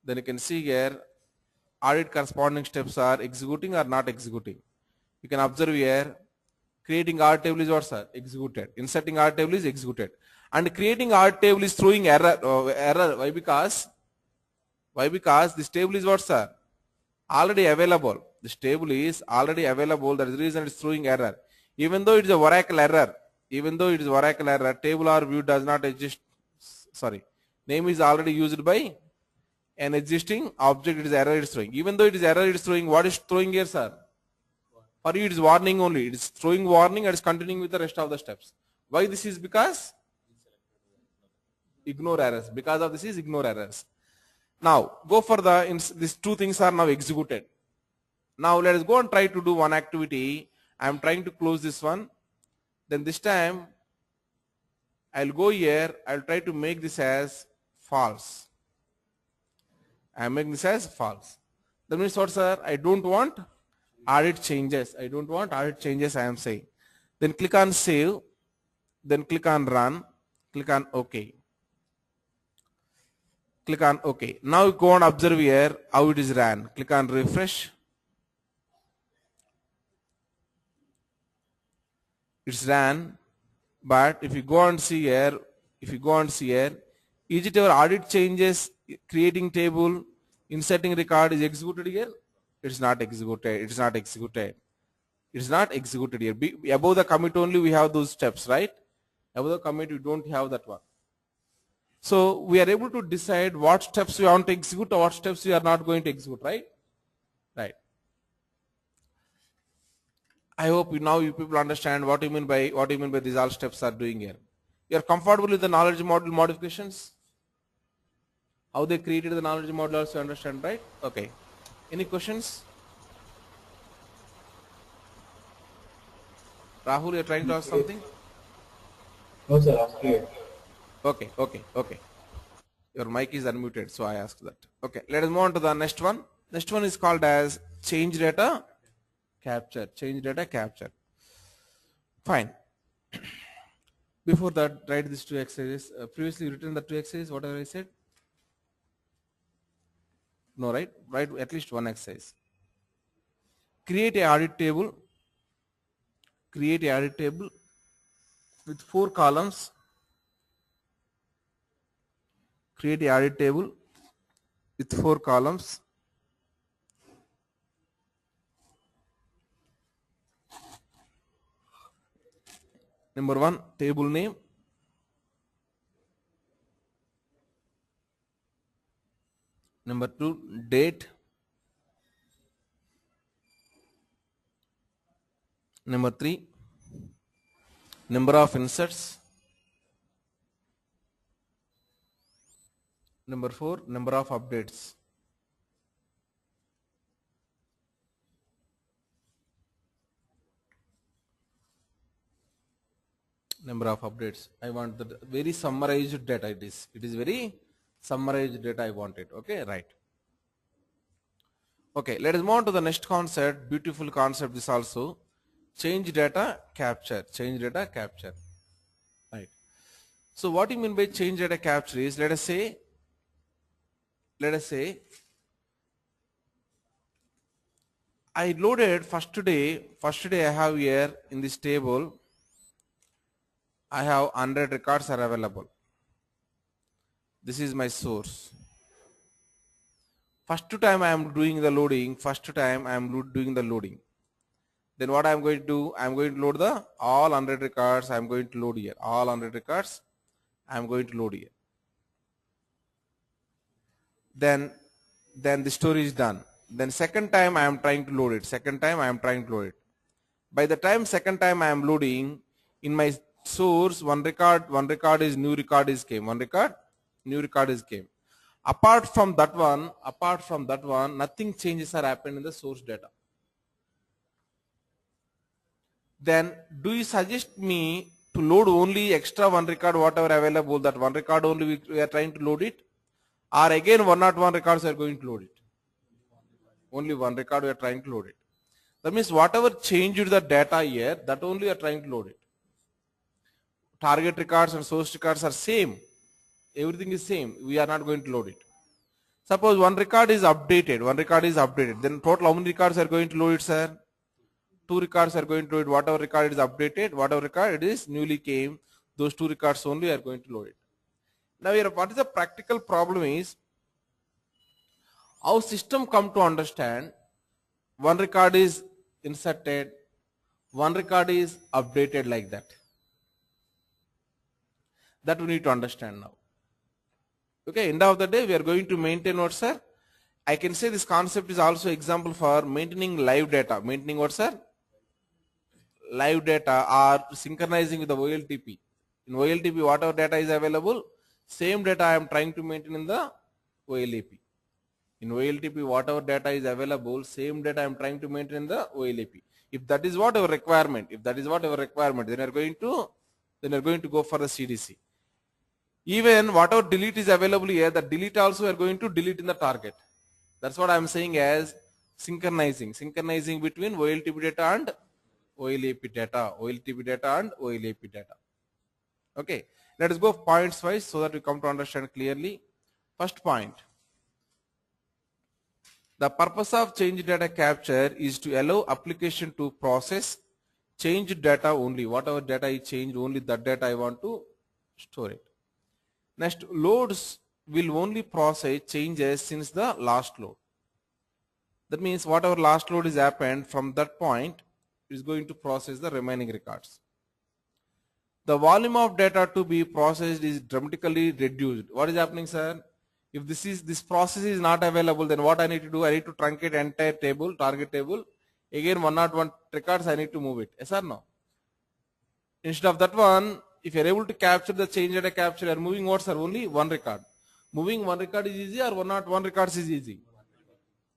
then you can see here audit corresponding steps are executing or not executing. You can observe here creating R table is what, sir? Executed. Inserting R table is executed. And creating R table is throwing error. Error. Why? Because this table is what, sir? Already available. This table is already available. That is the reason it's throwing error. Even though it is a Oracle error, table or view does not exist. Sorry. Name is already used by an existing object. It is error it is throwing. Even though it is error it is throwing, what is throwing here, sir? For you it is warning only. It is throwing warning and is continuing with the rest of the steps. Why this is? Because ignore errors. Because of this is ignore errors. Now go for these two things are now executed. Now let us go and try to do one activity. I am trying to close this one. Then this time I'll go here. I'll try to make this as false. I am making this as false. That means what, sir? I don't want audit changes. I don't want audit changes, I am saying. Then click on save. Then click on run. Click on OK. Click on OK. Now you go and observe here how it is ran. Click on refresh. It's ran. But if you go and see here, is it your audit changes, creating table, inserting record is executed here? It's not executed. It's not executed. It's not executed here. Above the commit only we have those steps, right? Above the commit we don't have that one. So we are able to decide what steps we want to execute or what steps we are not going to execute, right? Right. I hope now you people understand what you mean by these all steps are doing here. You are comfortable with the knowledge model modifications? How they created the knowledge model also understand, right? Okay. Any questions? Rahul, you're trying to ask something? No, sir, I'm clear. Okay. Your mic is unmuted, so I asked that. Okay, let us move on to the next one. Next one is called as change data capture. Change data capture. Fine. Before that, write these two exercises. Previously written the two exercises, whatever I said. No, right? Write at least one exercise. Create a audit table. Create a audit table with 4 columns. Create a audit table with 4 columns. Number 1, table name. Number 2, date. Number 3, number of inserts. Number 4, number of updates. Number of updates. I want the very summarized data. It is very summarized data I want it. Okay, right. Okay, let us move on to the next concept. Beautiful concept this also. Change data capture. Change data capture. Right. So what do you mean by change data capture is, let us say I loaded first day I have here in this table I have 100 records are available. This is my source. First time I am doing the loading. Then what I am going to do? I am going to load the all 100 records. I am going to load here. All 100 records I am going to load here. Then the story is done. Then second time I am trying to load it. By the time second time I am loading, in my source one record is new record is came. Apart from that one, nothing changes are happened in the source data. Then do you suggest me to to load only extra one record, whatever available, that one record only we are trying to load it, or again 101 records are going to load it. Only one record we are trying to load it. That means whatever changed the data here, that only we are trying to load it. Target records and source records are same. Everything is same. We are not going to load it. Suppose one record is updated. Then total how many records are going to load it, sir? Two records are going to load it. Whatever record is updated, whatever record it is newly came, those two records only are going to load it. Now here, what is the practical problem is, how system come to understand one record is inserted, one record is updated like that. That we need to understand now. Okay, end of the day we are going to maintain what, sir? I can say this concept is also example for maintaining live data. Maintaining what, sir? Live data or synchronizing with the OLTP. In OLTP, whatever data is available, same data I am trying to maintain in the OLAP. In OLTP, whatever data is available, same data I am trying to maintain in the OLAP. If that is what our requirement, then you are going to go for the CDC. Even whatever delete is available here, the delete also we are going to delete in the target. That's what I am saying as synchronizing between OLTP data and OLAP data, Okay, let us go points wise so that we come to understand clearly. First point, the purpose of change data capture is to allow application to process changed data only. Whatever data is changed, only that data I want to store it. Next, loads will only process changes since the last load. That means whatever last load is happened, from that point it is going to process the remaining records. The volume of data to be processed is dramatically reduced. What is happening, sir? If this process is not available, then what I need to do? I need to truncate entire table, target table. Again 101 records I need to move it. Yes or no? Instead of that one, if you are able to capture the change data capture, you are moving what, sir? Only one record. Moving one record is easy or 101 records is easy?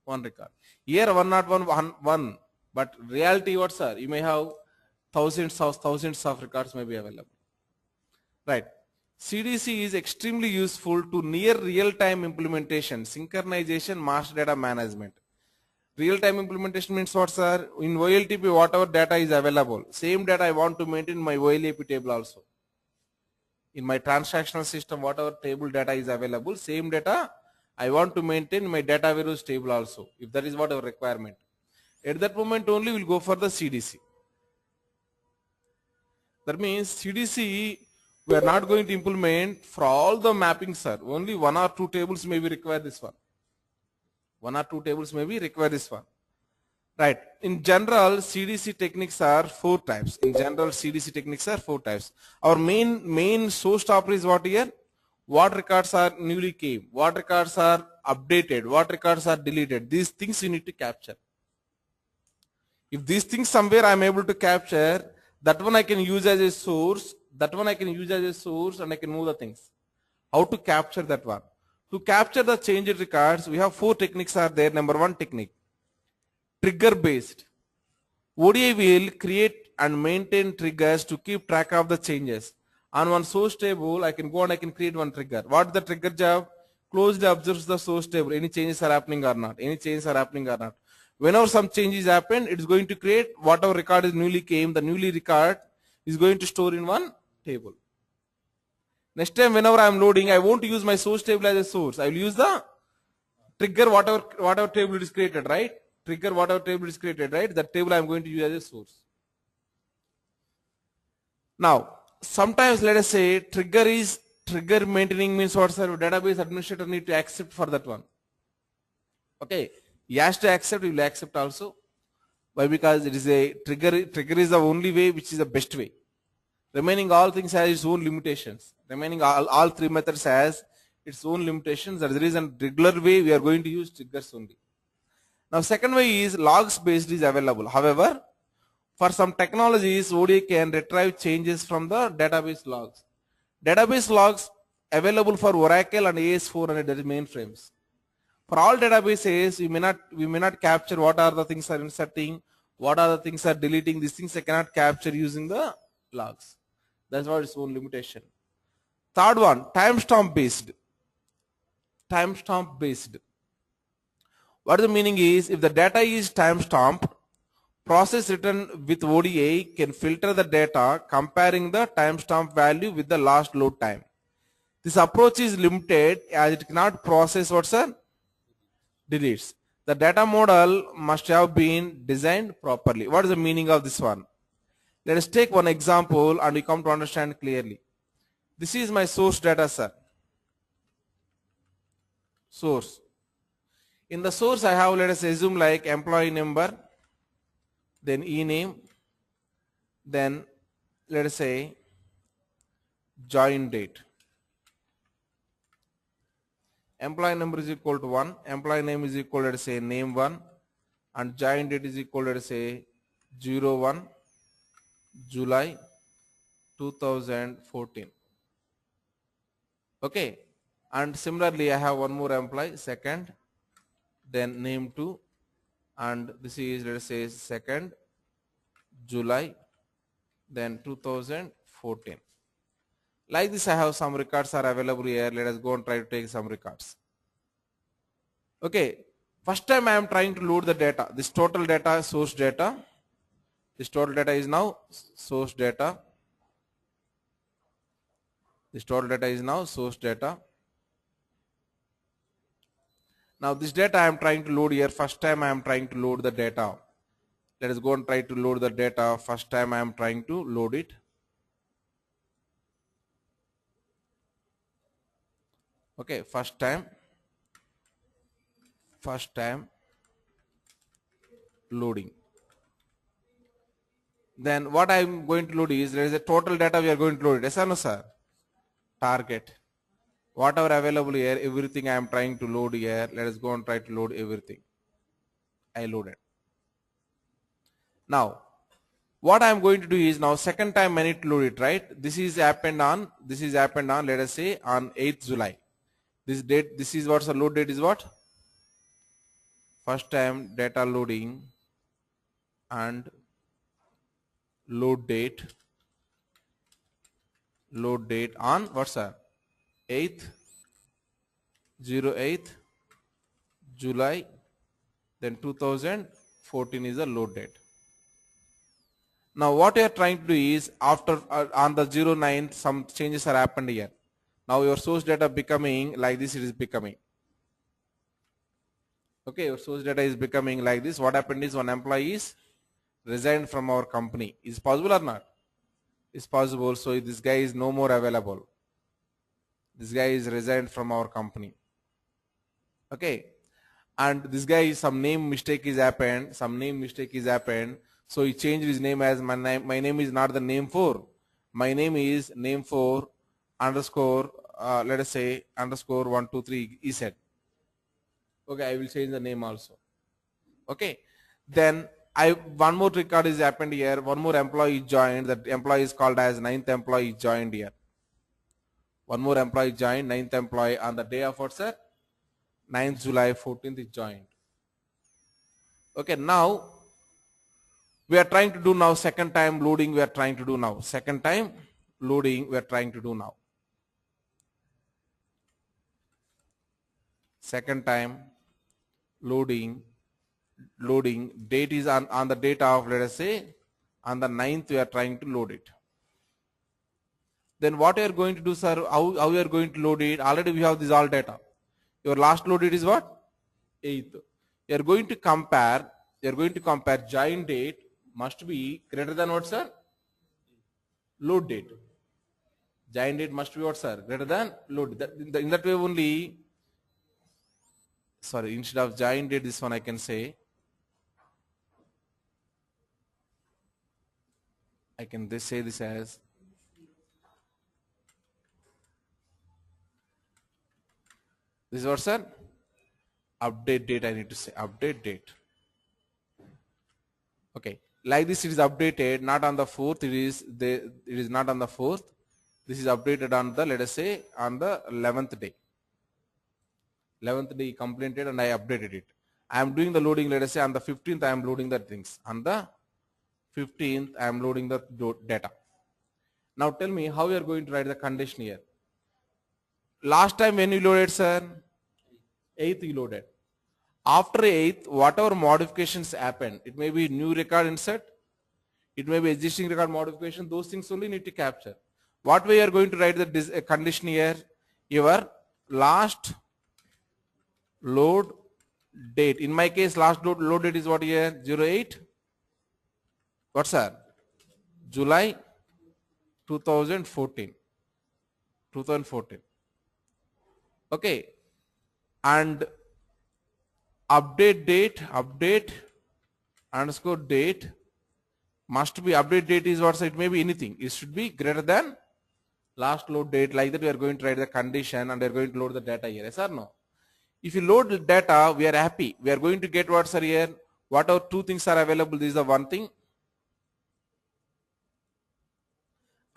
One record. Here 101 one. But reality what, sir? You may have thousands of records may be available. Right. CDC is extremely useful to near real-time implementation, synchronization, master data management. Real-time implementation means what, sir? In OLTP, whatever data is available, same data I want to maintain in my OLAP table also. In my transactional system, whatever table data is available, same data I want to maintain in my data warehouse table also, if that is what our requirement. At that moment only we'll go for the CDC. That means CDC we are not going to implement for all the mappings, sir. Only one or two tables may be require this one. Right. In general, CDC techniques are four types. Our main showstopper is what here? What records are newly came? What records are updated? What records are deleted? These things you need to capture. If these things somewhere I am able to capture, that one I can use as a source. And I can move the things. How to capture that one? To capture the changed records, we have four techniques are there. Number one technique, trigger based. ODI will create and maintain triggers to keep track of the changes. On one source table, I can go and I can create one trigger. What is the trigger job? Closely observes the source table. Any changes are happening or not? Whenever some changes happen, it is going to create whatever record is newly came. The newly record is going to store in one table. Next time whenever I am loading, I won't use my source table as a source. I will use the trigger whatever table is created, right? That table I am going to use as a source. Now, sometimes let us say trigger maintaining means what, sir? Database administrator need to accept for that one. Okay, he has to accept, he will accept also. Why? Because it is a trigger is the only way which is the best way. Remaining all things has its own limitations. All three methods has its own limitations. That is the reason regular way we are going to use triggers only. Now second way is logs based is available. However, for some technologies, ODI can retrieve changes from the database logs. Database logs available for Oracle and AS400 mainframes. For all databases, we may not capture what are the things are inserting, what are the things are deleting. These things I cannot capture using the logs. That's what its own limitation. Third one, timestamp based. Timestamp based. What the meaning is, if the data is timestamped, process written with ODI can filter the data comparing the timestamp value with the last load time. This approach is limited as it cannot process what's a deletes. The data model must have been designed properly. What is the meaning of this one? Let us take one example and we come to understand clearly. This is my source data, sir. Source. In the source I have, let us assume, like employee number, then e-name, then let us say join date. Employee number is equal to 1, employee name is equal to, let us say, name 1, and join date is equal to, let us say, 01 July 2014. Okay, and similarly I have one more employee, second, then name 2, and this is, let us say, 2nd July, then 2014. Like this, I have some records are available here. Let us go and try to take some records. Okay, first time I am trying to load the data. This total data, source data. This total data is now source data. This total data is now source data. Now this data I am trying to load here. First time I am trying to load the data. Let us go and try to load the data. First time I am trying to load it. Okay, first time loading. Then what I am going to load is, there is a total data we are going to load it. Yes or no, sir? Target. Whatever available here, everything I am trying to load here. Let us go and try to load everything. I loaded. Now, what I am going to do is, now second time I need to load it, right? This is happened on, let us say, on 8th July. This date, this is what's the load date is what? First time data loading and load date on what's that? 8th 08th July, then 2014 is the load date. Now what you are trying to do is, after on the 09 some changes are happened here. Now your source data becoming like this, it is becoming. Okay, your source data is becoming like this. What happened is, one employee is resigned from our company. Is possible or not? Is possible. So this guy is no more available. This guy is resigned from our company. Okay, and this guy, some name mistake is happened. So he changed his name as my name is not the name 4. My name is name 4 underscore let us say underscore 123. He said, okay, I will change the name also. Okay, then one more record is happened here. One more employee joined. That employee is called as 9th employee joined here. One more employee joined, 9th employee on the day of what, sir? 9th July 14th is joined. Okay, now we are trying to do now second time loading. We are trying to do now second time loading. We are trying to do now second time loading. Date is on the date of, let us say, on the 9th we are trying to load it. Then what you are going to do, sir? How you are going to load it? Already we have this all data. Your last load it is what? 8th. You are going to compare. Join date must be greater than what, sir? Load date. Join date must be what, sir? Greater than load. In that way only. Sorry, instead of join date, this one I can say. I can say this as this is what, sir? Update date. I need to say update date. Okay, like this it is updated not on the 4th. It is not on the 4th. This is updated on the, let us say, on the 11th day. 11th day completed and I updated it. I am doing the loading, let us say, on the 15th I am loading the things. On the 15th I am loading the data. Now tell me how you are going to write the condition here. Last time when you loaded, sir? 8th you loaded. After 8th, whatever modifications happened, it may be new record insert, it may be existing record modification, those things only need to capture. What way you are going to write the condition here? Your last load date. In my case, last load date is what here? 08. What's that? July 2014. 2014. Okay. And update date, update underscore date must be, update date is what, it may be anything. It should be greater than last load date. Like that we are going to write the condition and we are going to load the data here. Yes or no? If you load the data, we are happy. We are going to get what's here. Whatever two things are available, this is the one thing.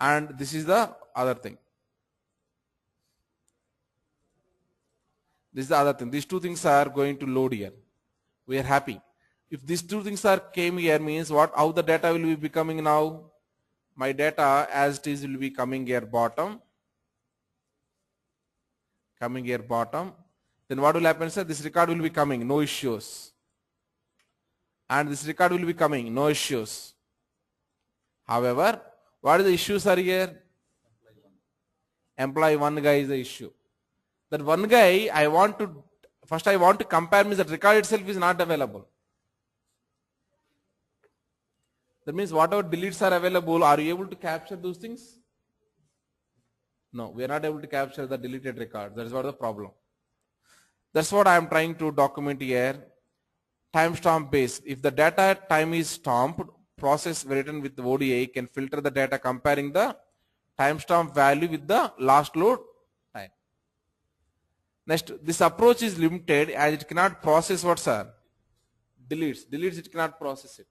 And this is the other thing. This is the other thing. These two things are going to load here. We are happy. If these two things are came here means what? How the data will be becoming now? My data as it is will be coming here bottom. Coming here bottom. Then what will happen, sir? This record will be coming, no issues. And this record will be coming, no issues. However, what is the issues are here? Employee 1 guy is the issue. That one guy, I want to compare means that record itself is not available. That means whatever deletes are available, are you able to capture those things? No, we are not able to capture the deleted record. That is what the problem. That's what I am trying to document here. Timestamp based. If the data time is stamped, process written with the ODI can filter the data comparing the timestamp value with the last load time. Next, this approach is limited as it cannot process what, sir? Deletes. Deletes, it cannot process it.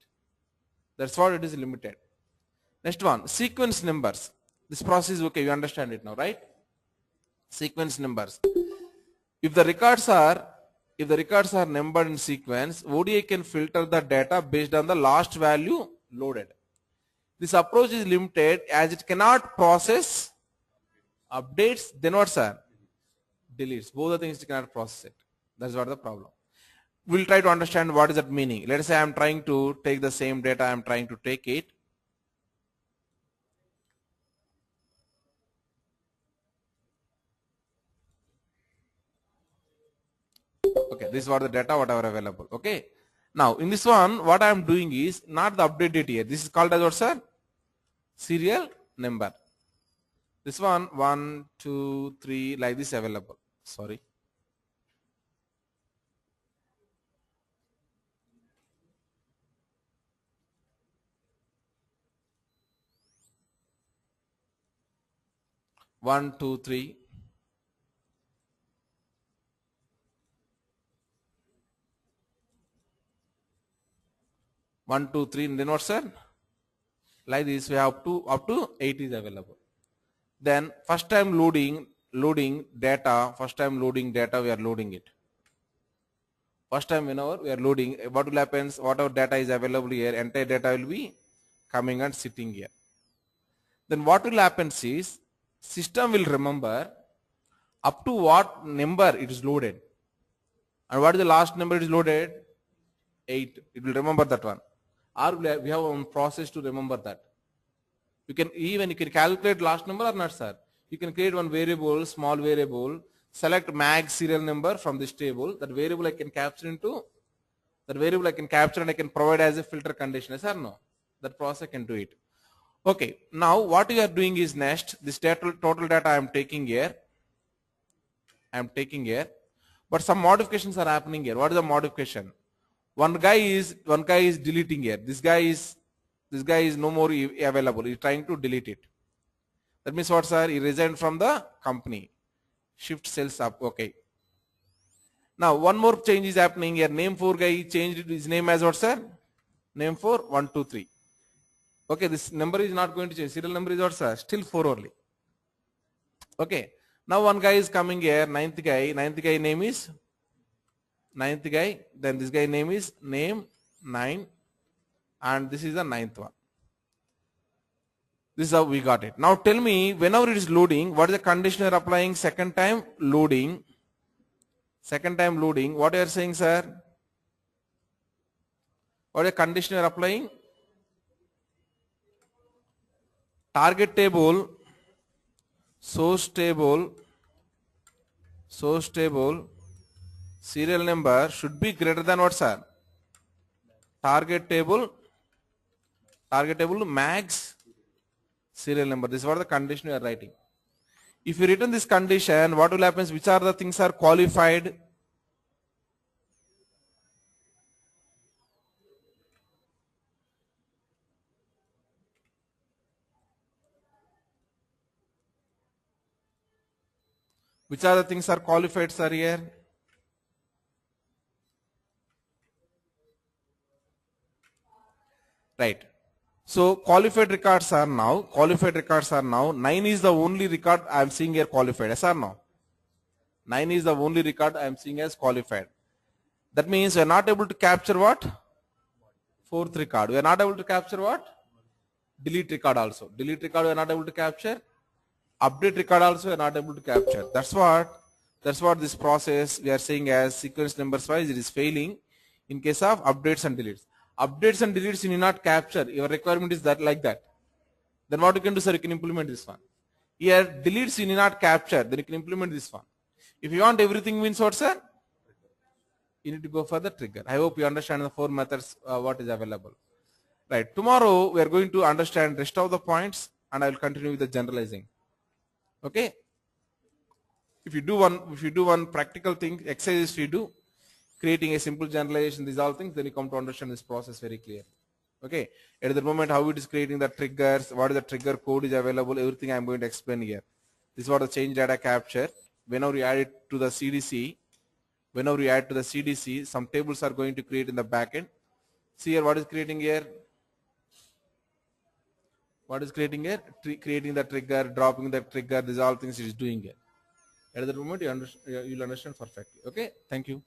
That's what it is limited. Next one, sequence numbers. This process is okay, you understand it now, right? Sequence numbers. If the records are numbered in sequence, ODI can filter the data based on the last value loaded. This approach is limited as it cannot process updates, then what, sir? Deletes. Both the things it cannot process it. That's what the problem. We'll try to understand what is that meaning. Let's say I'm trying to take the same data, I'm trying to take it. Okay, this is what the data, whatever available. Okay. Now, in this one, what I am doing is not the update date here. This is called as what, sir? Serial number. This one, 1, 2, 3, like this available. Sorry. One, two, three. 1, 2, 3, and then what, sir? Like this, we have up to 8 is available. Then first time loading data, we are loading it. First time whenever we are loading, what will happen? Whatever data is available here, entire data will be coming and sitting here. Then what will happen is, system will remember up to what number it is loaded. And what is the last number it is loaded? 8. It will remember that one. Or we have a process to remember that. You can calculate last number or not, sir. You can create one variable, small variable, select mag serial number from this table. That variable I can capture and I can provide as a filter condition. Yes or no? That process can do it. Okay. Now what you are doing is next, this total data I am taking here. But some modifications are happening here. What is the modification? One guy is deleting here. This guy is no more available. He's trying to delete it. That means what, sir? He resigned from the company. Shift cells up. Okay. Now one more change is happening here. Name 4 guy changed his name as what, sir? Name 4 1 2 3. Okay, this number is not going to change. Serial number is what, sir? Still 4 only. Okay. Now one guy is coming here. Ninth guy name is ninth guy. Then this guy name is name 9, and this is the ninth one. This is how we got it. Now tell me, whenever it is loading, what is the condition you are applying? Second time loading. Second time loading. What you are saying, sir? What is the condition you are applying? Target table, source table, serial number should be greater than what, sir? Target table, max serial number. This is what the condition you are writing. If you written this condition, what will happen? Which are the things are qualified? Which are the things are qualified, sir, here? Right. So qualified records are now, 9 is the only record I am seeing here qualified. Yes or no? 9 is the only record I am seeing as qualified. That means we are not able to capture what? Fourth record. We are not able to capture what? Delete record also. Delete record we are not able to capture. Update record also we are not able to capture. That's what this process we are saying as sequence numbers wise it is failing in case of updates and deletes. Updates and deletes you need not capture. Your requirement is that like that. Then what you can do, sir? You can implement this one. Here deletes you need not capture. Then you can implement this one. If you want everything means what, sir? You need to go for the trigger. I hope you understand the 4 methods what is available. Right. Tomorrow we are going to understand rest of the points and I will continue with the generalizing. Okay. If you do one practical thing, exercise if you do, creating a simple generalization, these all things, then you come to understand this process very clear. Okay. At the moment, how it is creating the triggers, what is the trigger code is available, everything I am going to explain here. This is what the change data capture. Whenever you add it to the CDC, some tables are going to create in the backend. See here, what is creating here? What is creating here? Creating the trigger, dropping the trigger, these all things it is doing here. At the moment, you'll understand perfectly. Okay. Thank you.